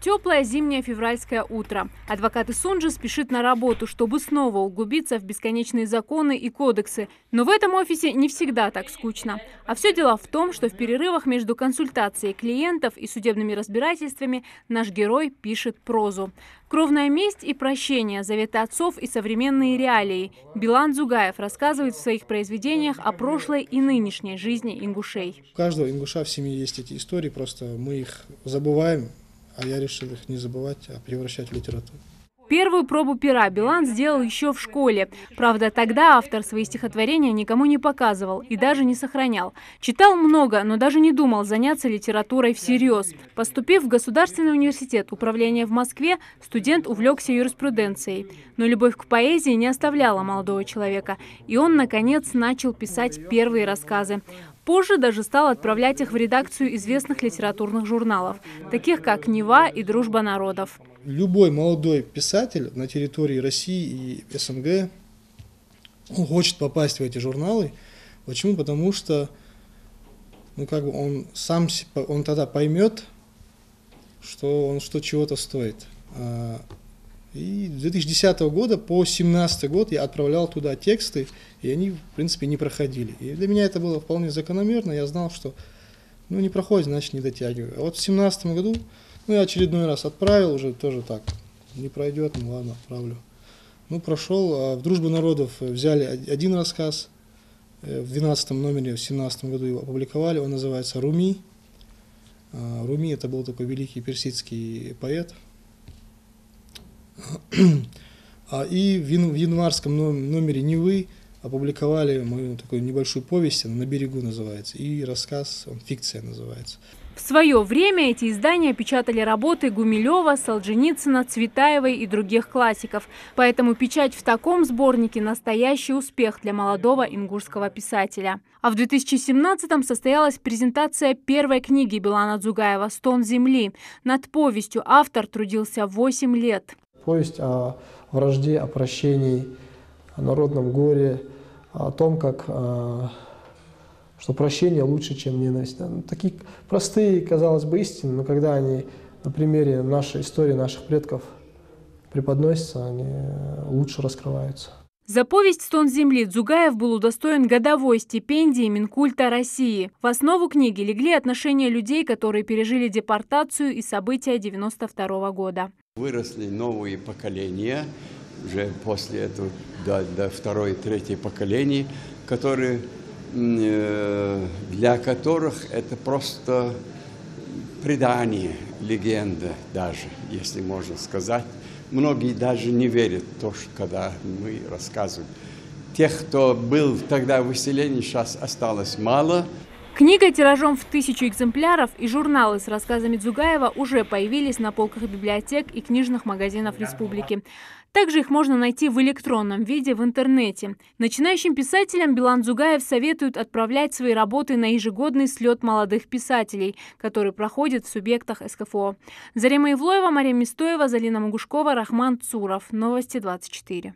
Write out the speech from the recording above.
Теплое зимнее февральское утро. Адвокат Исунджи спешит на работу, чтобы снова углубиться в бесконечные законы и кодексы. Но в этом офисе не всегда так скучно. А все дело в том, что в перерывах между консультацией клиентов и судебными разбирательствами наш герой пишет прозу. Кровная месть и прощение, заветы отцов и современные реалии. Билан Дзугаев рассказывает в своих произведениях о прошлой и нынешней жизни ингушей. У каждого ингуша в семье есть эти истории, просто мы их забываем. А я решил их не забывать, а превращать в литературу. Первую пробу пера Билан сделал еще в школе. Правда, тогда автор свои стихотворения никому не показывал и даже не сохранял. Читал много, но даже не думал заняться литературой всерьез. Поступив в Государственный университет управления в Москве, студент увлекся юриспруденцией. Но любовь к поэзии не оставляла молодого человека, и он, наконец, начал писать первые рассказы. Позже даже стал отправлять их в редакцию известных литературных журналов, таких как «Нева» и «Дружба народов». Любой молодой писатель на территории России и СНГ он хочет попасть в эти журналы. Почему? Потому что он тогда поймет, что он чего-то стоит. И с 2010 года по 2017 год я отправлял туда тексты, и они, в принципе, не проходили. И для меня это было вполне закономерно. Я знал, что не проходит, значит, не дотягиваю. А вот в 2017 году я очередной раз отправил, уже тоже так, не пройдет, ладно, отправлю. Прошел, а в «Дружбу народов» взяли один рассказ, в 12 номере, в 2017 году его опубликовали, он называется «Руми». Руми – это был такой великий персидский поэт. И в январском номере «Невы» опубликовали мою такую небольшую повесть, она «На берегу» называется, и рассказ, он «Фикция» называется. В свое время эти издания печатали работы Гумилева, Солженицына, Цветаевой и других классиков. Поэтому печать в таком сборнике – настоящий успех для молодого ингушского писателя. А в 2017-м состоялась презентация первой книги Билана Дзугаева «Стон земли». Над повестью автор трудился 8 лет. Повесть о вражде, о прощении, о народном горе, о том, что прощение лучше, чем ненависть. Такие простые, казалось бы, истины, но когда они на примере нашей истории, наших предков преподносятся, они лучше раскрываются. За повесть «Стон земли» Дзугаев был удостоен годовой стипендии Минкульта России. В основу книги легли отношения людей, которые пережили депортацию и события 1992 года. Выросли новые поколения, уже после этого до второй и третьей поколений, для которых это просто предание, легенда даже, если можно сказать. Многие даже не верят в то, что когда мы рассказываем. Тех, кто был тогда в выселении, сейчас осталось мало. Книга тиражом в 1000 экземпляров и журналы с рассказами Дзугаева уже появились на полках библиотек и книжных магазинов республики. Также их можно найти в электронном виде в интернете. Начинающим писателям Билан Дзугаев советует отправлять свои работы на ежегодный слет молодых писателей, который проходит в субъектах СКФО. Зарема Ивлоева, Мария Мистоева, Залина Магушкова, Рахман Цуров. Новости 24.